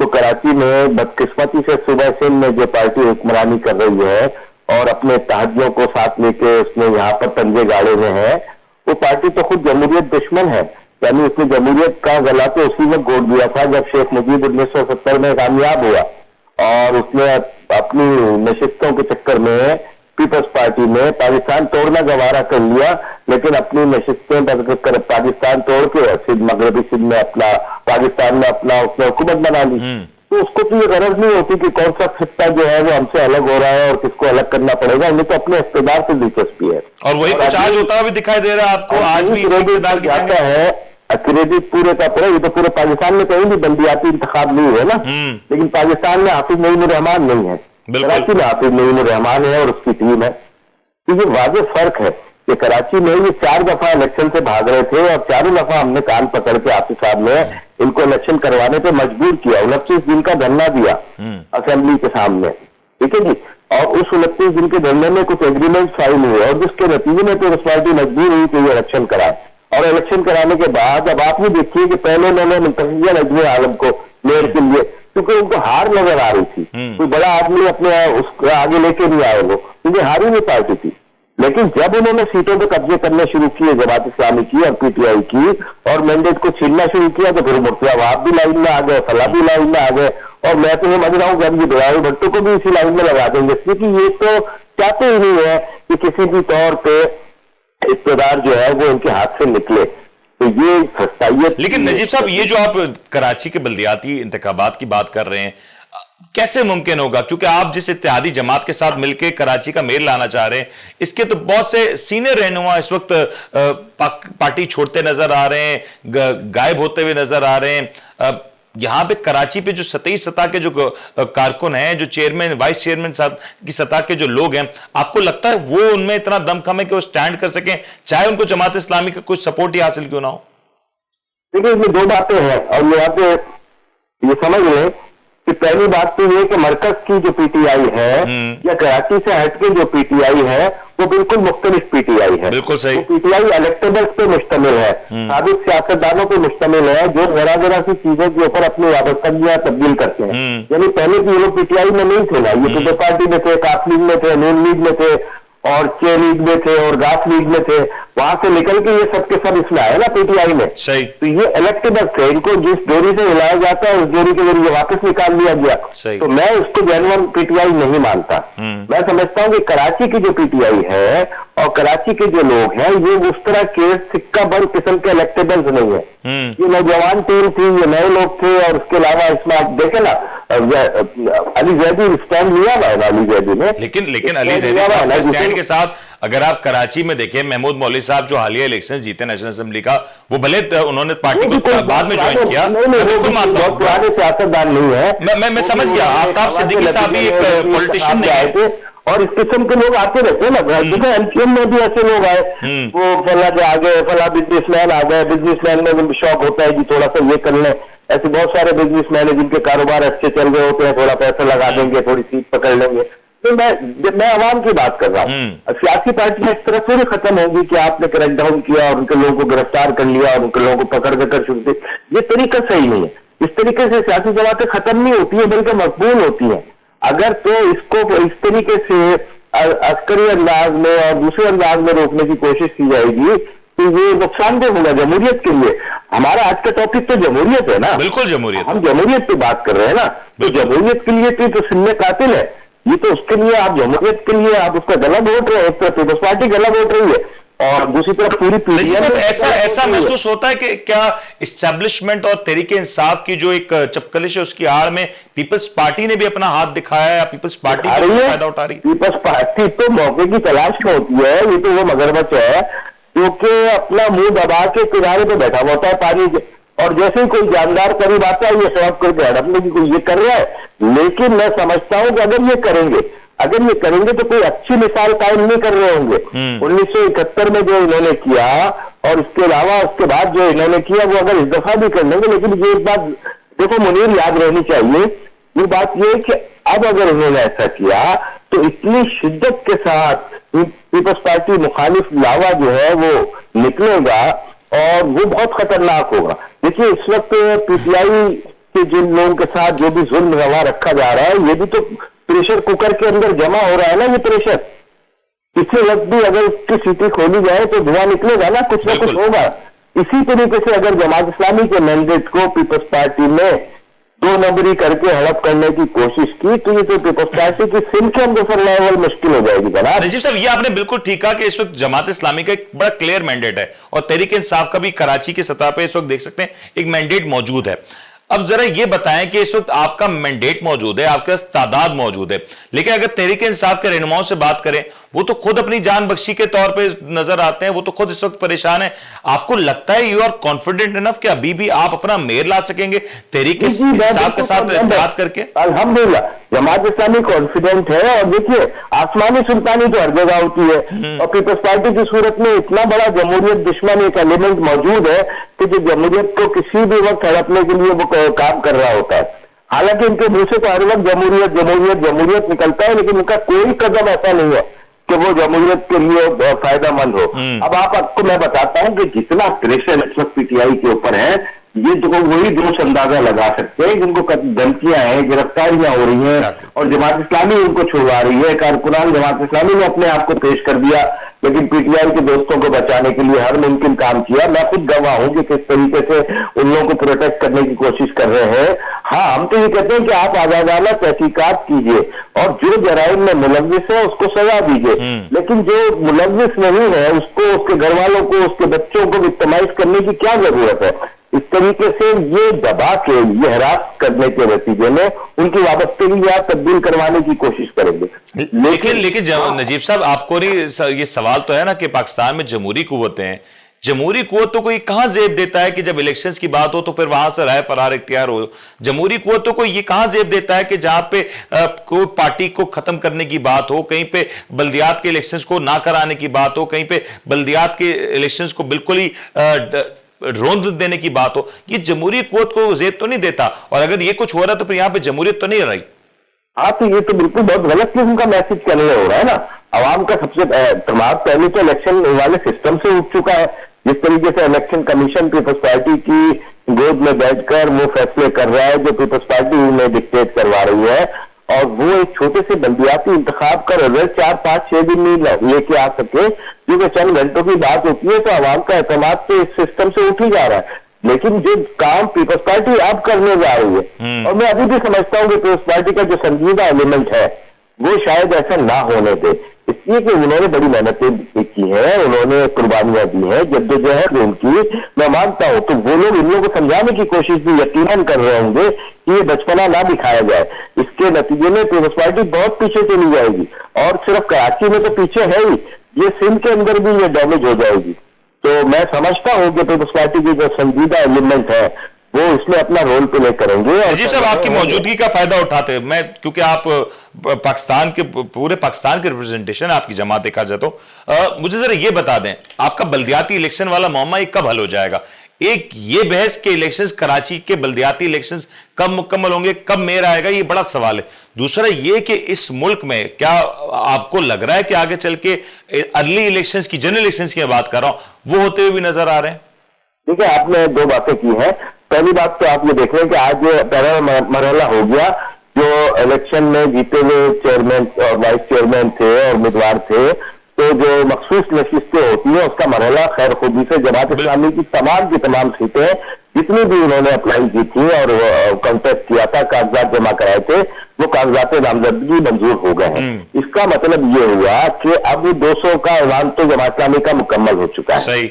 تو کراچی میں بدقسمتی سے صوبہ سندھ میں جو پارٹی حکمرانی کر رہی ہے اور اپنے اتحادیوں کو ساتھ لے کے اس نے یہاں پر پنجے گاڑے ہوئے ہیں، وہ پارٹی تو خود جمہوریت دشمن ہے. یعنی اس نے جمہوریت کا غلہ تو اسی میں گوڑ دیا تھا جب شیخ مجید 1970 میں کامیاب ہوا اور اس نے اپنی نشستوں کے چکر میں پیپلز پارٹی میں پاکستان توڑنا گوارا کر لیا، لیکن اپنی نشستیں پاکستان توڑ کے مغربی سندھ میں پاکستان میں اپنا اس نے حکومت بنا لی. تو اس کو تو یہ غرض نہیں ہوتی کہ کون سا خطہ جو ہے وہ ہم سے الگ ہو رہا ہے اور کس کو الگ کرنا پڑے گا، انہیں تو اپنے اقتدار سے دلچسپی ہے. اور وہی کچھ آج ہوتا ہوا بھی دکھائی دے رہا ہے آپ کو، آج بھی اس اقتدار کی جاتا ہے کریڈٹ پورے کا پورا. یہ تو پورے پاکستان میں کہیں بھی بلدیاتی انتخاب نہیں ہوئے نا، لیکن پاکستان میں حافظ نعیم الرحمان نہیں ہے، کراچی میں حافظ نعیم الرحمان ہے اور اس کی ٹیم ہے. تو یہ واضح فرق ہے کہ کراچی میں یہ 4 دفعہ الیکشن سے بھاگ رہے تھے اور 4 دفعہ ہم نے کان پکڑ کے حافظ صاحب نے ان کو الیکشن کروانے پہ مجبور کیا. 29 دن کا دھرنا دیا اسمبلی کے سامنے، ٹھیک ہے جی، اور اس 29 دن کے دھرنے میں کچھ ایگریمنٹ فائل ہوئے اور جس کے نتیجے میں تو پارٹی مجبور ہوئی کہ یہ الیکشن کرائے. اور الیکشن کرانے کے بعد اب آپ یہ دیکھیے کہ پہلے انہوں نے منتخب نجم عالم کو میئر کے لیے، کیونکہ ان کو ہار نظر آ رہی تھی، کوئی بڑا آدمی اپنے اس کو آگے لے کے نہیں آئے وہ، کیونکہ ہاری ہوئی پارٹی تھی. لیکن جب انہوں نے سیٹوں پہ قبضے کرنے شروع کیے جماعت اسلامی کی اور پی ٹی آئی کی اور مینڈیٹ کو چھیننا شروع کیا تو پھر مرتضیٰ وہاب بھی لائن میں آ گئے، فلاح بھی لائن میں آ گئے. اور میں تو سمجھ رہا ہوں کہ اب یہ بلاول بھٹو کو بھی اسی لائن میں لگا دیں گے، کیونکہ یہ تو چاہتے ہی نہیں ہے کہ کسی بھی طور پہ اقتدار جو ہے وہ ان کے ہاتھ سے نکلے. تو یہ خستائیت. لیکن نجیب صاحب یہ جو آپ کراچی کے بلدیاتی انتخابات کی بات کر رہے ہیں کیسے ممکن ہوگا؟ کیونکہ آپ جس اتحادی جماعت کے ساتھ مل کے کراچی کا میئر لانا چاہ رہے ہیں، اس کے تو بہت سے سینئر رہنما اس وقت پارٹی چھوڑتے نظر آ رہے ہیں، غائب ہوتے ہوئے نظر آ رہے ہیں. یہاں پہ کراچی پہ جو سطحی سطح کے جو کارکن ہیں، جو چیئرمین وائس چیئرمین کی سطح کے جو لوگ ہیں، آپ کو لگتا ہے وہ ان میں اتنا دم خم ہے کہ وہ سٹینڈ کر سکیں چاہے ان کو جماعت اسلامی کا کچھ سپورٹ ہی حاصل کیوں نہ ہو؟ دیکھیں اس میں 2 باتیں ہیں اور یہاں پہ یہ سمجھ لیں کہ پہلی بات تو یہ کہ مرکز کی جو پی ٹی آئی ہے یا کراچی سے ہٹ کے جو پی ٹی آئی ہے وہ بالکل مختلف پی ٹی آئی ہے. بالکل صحیح. پی ٹی آئی الیکٹیبلز پہ مشتمل ہے، سابق سیاستدانوں پہ مشتمل ہے جو ذرا ذرا سی چیزوں کے اوپر اپنی وابستگیاں تبدیل کرتے ہیں. یعنی پہلے کی یہ لوگ پی ٹی آئی میں نہیں تھے نا، یہ پیپلز پارٹی میں تھے، کاف لیگ میں تھے، نون لیگ میں تھے اور چے لیگ میں تھے اور گاف لیگ میں تھے. وہاں سے نکل کے یہ سب کے سب اس میں آئے نا پی ٹی آئی میں. صحیح. تو یہ الیکٹیبل تھے، ان کو جس ڈوری سے ہلایا جاتا ہے اس ڈوری کے ذریعے واپس نکال لیا گیا. تو میں اس کو جینوئن پی ٹی آئی نہیں مانتا. میں سمجھتا ہوں کہ کراچی کی جو پی ٹی آئی ہے اور کراچی کے جو لوگ ہیں یہ اس طرح کے سکہ بند قسم کے الیکٹیبلز نہیں ہیں. یہ نوجوان ٹیم تھی، یہ نئے لوگ تھے اور اس کے علاوہ اس میں آپ دیکھیں نا علی زیدی اسٹینڈ لیا ہوا ہے نا علی زیدی نے. لیکن علی زیدی صاحب اسٹینڈ کے ساتھ اگر آپ کراچی میں دیکھیں محمود مولوی صاحب جو حالیہ الیکشن جیتے نیشنل اسمبلی کا، وہ بھلے انہوں نے پارٹی کو بعد میں جوائن کیا، پرانے سیاستدان نہیں ہے. میں سمجھ گیا. آفتاب صدیقی صاحب بھی ایک پولیٹیشین نہیں ہے اور اس قسم کے لوگ آتے رہتے ہیں نا. دیکھیں ایم کیو ایم میں بھی ایسے لوگ آئے، وہ فلاں کے آگے فلاں بزنس مین آ گئے، بزنس مین میں بھی شوق ہوتا ہے جی تھوڑا سا یہ کر لیں. ایسے بہت سارے بزنس مین ہیں جن کے کاروبار اچھے چل گئے ہوتے ہیں، تھوڑا پیسہ لگا دیں گے، تھوڑی سیٹ پکڑ لیں گے. تو میں عوام کی بات کر رہا ہوں. سیاسی پارٹیاں اس طرح سے بھی ختم ہوگی کہ آپ نے کریک ڈاؤن کیا اور ان کے لوگوں کو گرفتار کر لیا اور ان کے لوگوں کو پکڑ کر شروع کی. یہ طریقہ صحیح نہیں ہے. اس طریقے سے سیاسی جماعتیں ختم نہیں ہوتی ہیں بلکہ مقبول ہوتی ہیں. اگر تو اس کو اس طریقے سے عسکری انداز میں اور دوسرے انداز میں روکنے کی کوشش کی جائے گی تو یہ نقصان دہ ہوگا جمہوریت کے لیے. ہمارا آج کا ٹاپک تو جمہوریت ہے نا. بالکل جمہوریت. ہم جمہوریت پہ بات کر رہے ہیں نا. تو جمہوریت کے لیے تو سن قاتل ہے. یہ تو اس کے لیے آپ جمہوریت کے لیے آپ اس کا گلا گھونٹ رہے ہیں. ایک طرف پیپلز پارٹی گلا گھونٹ رہی ہے اور دوسری طرف پوری پیڑھی. ایسا محسوس ہوتا ہے کہ کیا اسٹیبلشمنٹ اور تحریک انصاف کی جو ایک چپکلش ہے اس کی آڑ میں پیپلز پارٹی نے بھی اپنا ہاتھ دکھایا ہے یا پیپلز پارٹی فائدہ اٹھا رہی ہے؟ پیپلز پارٹی تو موقع کی تلاش میں ہوتی ہے. یہ تو وہ مگرمچھ ہے کیونکہ اپنا منہ دبا کے کنارے پہ بیٹھا ہوتا ہے پانی کے، اور جیسے ہی کوئی جاندار قریب آتا ہے یہ سواب کر کے ہڑپنے کی کوئی یہ کر رہا ہے. لیکن میں سمجھتا ہوں کہ اگر یہ کریں گے تو کوئی اچھی مثال قائم نہیں کر رہے ہوں گے. 1971 میں جو انہوں نے کیا اور اس کے علاوہ اس کے بعد جو انہوں نے کیا وہ اگر اس دفعہ بھی کر لیں گے. لیکن یہ ایک بات دیکھو منیر یاد رہنی چاہیے، یہ بات یہ کہ اب اگر انہوں نے ایسا کیا تو اتنی شدت کے ساتھ پیپلز پارٹی مخالف لاوا جو ہے وہ نکلے گا اور وہ بہت خطرناک ہوگا. دیکھیے اس وقت پی ٹی آئی کہ جن لوگوں کے ساتھ جو بھی ظلم روا رکھا جا رہا ہے یہ بھی تو پریشر کوکر کے اندر جمع ہو رہا ہے نا, یہ پریشر کسی وقت بھی اگر اس کی سیٹی کھولی جائے تو دھواں نکلے گا نا, کچھ نہ کچھ ہوگا. اسی طریقے سے اگر جماعت اسلامی کے مینڈیٹ کو پیپلز پارٹی نے 2 نمبری کر کے ہڑپ کرنے کی کوشش کی تو یہ تو پیپلز پارٹی کی سندھ کے اندر سروائیول مشکل ہو جائے گی جناب. نجیب صاحب, یہ آپ نے بالکل ٹھیک کہا کہ اس وقت جماعت اسلامی کا ایک بڑا کلیئر مینڈیٹ ہے اور تحریک انصاف کا بھی کراچی کی سطح پہ اس وقت دیکھ سکتے ہیں ایک مینڈیٹ موجود ہے. اب ذرا یہ بتائیں کہ اس وقت آپ کا مینڈیٹ موجود ہے, آپ کے پاس تعداد موجود ہے, لیکن اگر تحریک انصاف کے رہنماؤں سے بات کریں وہ تو خود اپنی جان بخشی کے طور پہ نظر آتے ہیں, وہ تو خود اس وقت پریشان ہیں. آپ کو لگتا ہے یو آر کانفیڈنٹ انف کہ ابھی بھی آپ اپنا میئر لا سکیں گے تحریک انصاف کے ساتھ اتحاد کر کے؟ الحمدللہ جماعت اسلامی کانفیڈنٹ ہے. اور دیکھیے آسمانی سلطانی تو ہر جگہ ہوتی ہے اور پیپلز پارٹی کی صورت میں اتنا بڑا جمہوریت دشمن ایک ایلیمنٹ موجود ہے کہ جو جمہوریت کو کسی بھی وقت ہڑپنے کے لیے وہ کام کر رہا ہوتا ہے. حالانکہ ان کے منہ سے تو ہر وقت جمہوریت جمہوریت جمہوریت نکلتا ہے, لیکن ان کا کوئی قدم ایسا نہیں ہے کہ وہ جمہوریت کے لیے فائدہ مند ہو. اب آپ کو میں بتاتا ہوں کہ جتنا پریشر اس وقت پی ٹی آئی کے اوپر ہے یہ تو وہی دوست اندازہ لگا سکتے ہیں جن کو دھمکیاں ہیں, گرفتاریاں ہو رہی ہیں اور جماعت اسلامی ان کو چھڑوا رہی ہے. کارکنان جماعت اسلامی نے اپنے آپ کو پیش کر دیا لیکن پی ٹی آئی کے دوستوں کو بچانے کے لیے ہر ممکن کام کیا. میں خود گواہ ہوں کہ کس طریقے سے ان لوگوں کو پروٹیکٹ کرنے کی کوشش کر رہے ہیں. ہاں ہم تو یہ کہتے ہیں کہ آپ آزادانہ تحقیقات کیجئے اور جو جرائم میں ملوث ہے اس کو سزا دیجئے, لیکن جو ملوث نہیں ہے اس کو, اس کے گھر والوں کو, اس کے بچوں کو وکٹمائز کرنے کی کیا ضرورت ہے؟ اس طریقے سے یہ دبا کے یہ ہراس کرنے کے نتیجے میں ان کی وابستگی تبدیل کروانے کی کوشش کریں گے. لیکن نجیب صاحب آپ کو نہیں یہ سوال تو ہے نا کہ پاکستان میں جمہوری قوتیں ہیں, جمہوری قوتوں کو یہ کہاں زیب دیتا ہے کہ جب الیکشنز کی بات ہو تو پھر وہاں سے رائے فرار اختیار ہو؟ جمہوری قوتوں کو یہ کہاں زیب دیتا ہے کہ جہاں پہ کوئی پارٹی کو ختم کرنے کی بات ہو, کہیں پہ بلدیات کے الیکشنز کو نہ کرانے کی بات ہو, کہیں پہ بلدیات کے الیکشنز کو بالکل ہی روند دینے کی بات ہو؟ یہ جمہوری قوت کو زیب تو نہیں دیتا, اور اگر یہ کچھ ہو رہا ہے تو پھر یہاں پہ جمہوریت تو نہیں رہی. آپ یہ تو بالکل بہت غلط قسم کا میسج کرنے ہو رہا ہے نا. عوام کا سب سے اعتماد پہلے تو الیکشن والے سسٹم سے اٹھ چکا ہے. جس طریقے سے الیکشن کمیشن پیپلز پارٹی کی گود میں بیٹھ کر وہ فیصلے کر رہا ہے جو پیپلز پارٹی میں ڈکٹیٹ کروا رہی ہے, اور وہ ایک چھوٹے سے بلدیاتی انتخاب کا رزلٹ 4, 5, 6 دن نہیں لے کے آ سکے کیونکہ چند گھنٹوں کی بات ہوتی ہے, تو عوام کا اعتماد تو اس سسٹم سے اٹھ ہی جا رہا ہے. لیکن جو کام پیپلز پارٹی اب کرنے جا رہی ہے, اور میں ابھی بھی سمجھتا ہوں کہ پیپلز پارٹی کا جو سنجیدہ ایلیمنٹ ہے وہ شاید ایسا نہ ہونے دے, اس لیے کہ انہوں نے بڑی محنتیں کی ہیں, انہوں نے قربانیاں دی ہیں, جدوجہد ان کی میں مانتا ہوں. تو وہ لوگ ان لوگوں کو سمجھانے کی کوشش بھی یقیناً کر رہے ہوں گے کہ یہ بچپنا نہ دکھایا جائے. اس کے نتیجے میں پیپلز پارٹی بہت پیچھے چلی جائے گی, اور صرف کراچی میں تو پیچھے ہے ہی, یہ سندھ کے اندر بھی یہ ڈیمیج ہو جائے گی. تو میں سمجھتا ہوں کہ پیپلز پارٹی کی جو سنجیدہ ایلیمنٹ ہے وہ اس میں اپنا رول پلے کریں گے. نجیب صاحب آپ کی موجودگی کا فائدہ اٹھاتے ہیں, میں کیونکہ آپ پاکستان کے پورے پاکستان کے ریپرزنٹیشن آپ کی جماعت دیکھا جاتا ہوں, مجھے ذرا یہ بتا دیں آپ کا بلدیاتی الیکشن والا معاملہ یہ کب حل ہو جائے گا؟ ایک یہ بحث کہ الیکشنز کراچی کے بلدیاتی الیکشنز کب مکمل ہوں گے, کب میئر آئے گا, یہ بڑا سوال ہے. دوسرا یہ کہ اس ملک میں کیا آپ کو لگ رہا ہے کہ آگے چل کے ارلی الیکشنز کی, جنرل الیکشنز کی بات کر رہا ہوں, وہ ہوتے ہوئے بھی نظر آ رہے ہیں؟ ٹھیک ہے, آپ نے 2 باتیں کی ہیں. پہلی بات تو آپ یہ دیکھ رہے ہیں کہ آج پہلا مرحلہ ہو گیا. جو الیکشن میں جیتے ہوئے چیئرمین اور وائس چیئرمین تھے اور امیدوار تھے, تو جو مخصوص نشستیں ہوتی ہیں اس کا مرحلہ خیر خودی سے جماعت اسلامی کی تمام سیٹیں جتنی بھی انہوں نے اپلائی کی تھی اور کنٹیسٹ کیا تھا, کاغذات جمع کرائے تھے, وہ کاغذات نامزدگی منظور ہو گئے ہیں. اس کا مطلب یہ ہوا کہ اب 200 کا اعلان تو جماعت اسلامی کا مکمل ہو چکا ہے. صحیح,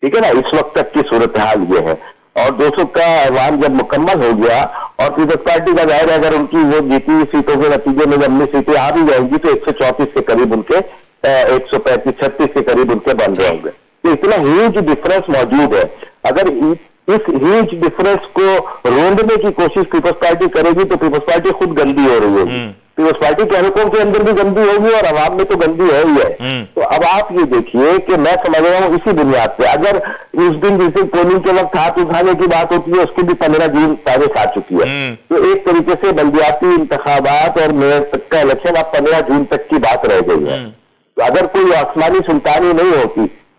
ٹھیک ہے نا, اس وقت تک کی صورتحال یہ ہے. اور 200 کا ایوان جب مکمل ہو گیا اور پیپلز پارٹی کا ظاہر ہے اگر ان کی وہ جیتی ہوئی سیٹوں کے نتیجے میں جب 19 سیٹیں آ بھی جائیں گی تو 134 کے قریب ان کے 135-36 کے قریب ان کے بن جائیں گے. تو اتنا ہیوج ڈفرنس موجود ہے. اگر اس ہیوج ڈفرنس کو روندنے کی کوشش پیپلز پارٹی کرے گی تو پیپلز پارٹی خود گندی ہو رہی ہوگی. پیپلز پارٹی کے حلقوں کے اندر بھی گندی ہوگی اور عوام میں تو گندی ہے ہی ہے. تو اب آپ یہ دیکھیے کہ میں سمجھ رہا ہوں اسی بنیاد پہ اگر اس دن جس دن پولنگ کے وقت ہاتھ اٹھانے کی بات ہوتی ہے اس کی بھی 15 جون تاریخ آ چکی ہے. تو ایک طریقے سے بلدیاتی انتخابات اور میئر تک کا الیکشن اب 15 جون تک کی بات رہ گئی ہے. اگر کوئی آسمانی سلطانی نہیں ہوتی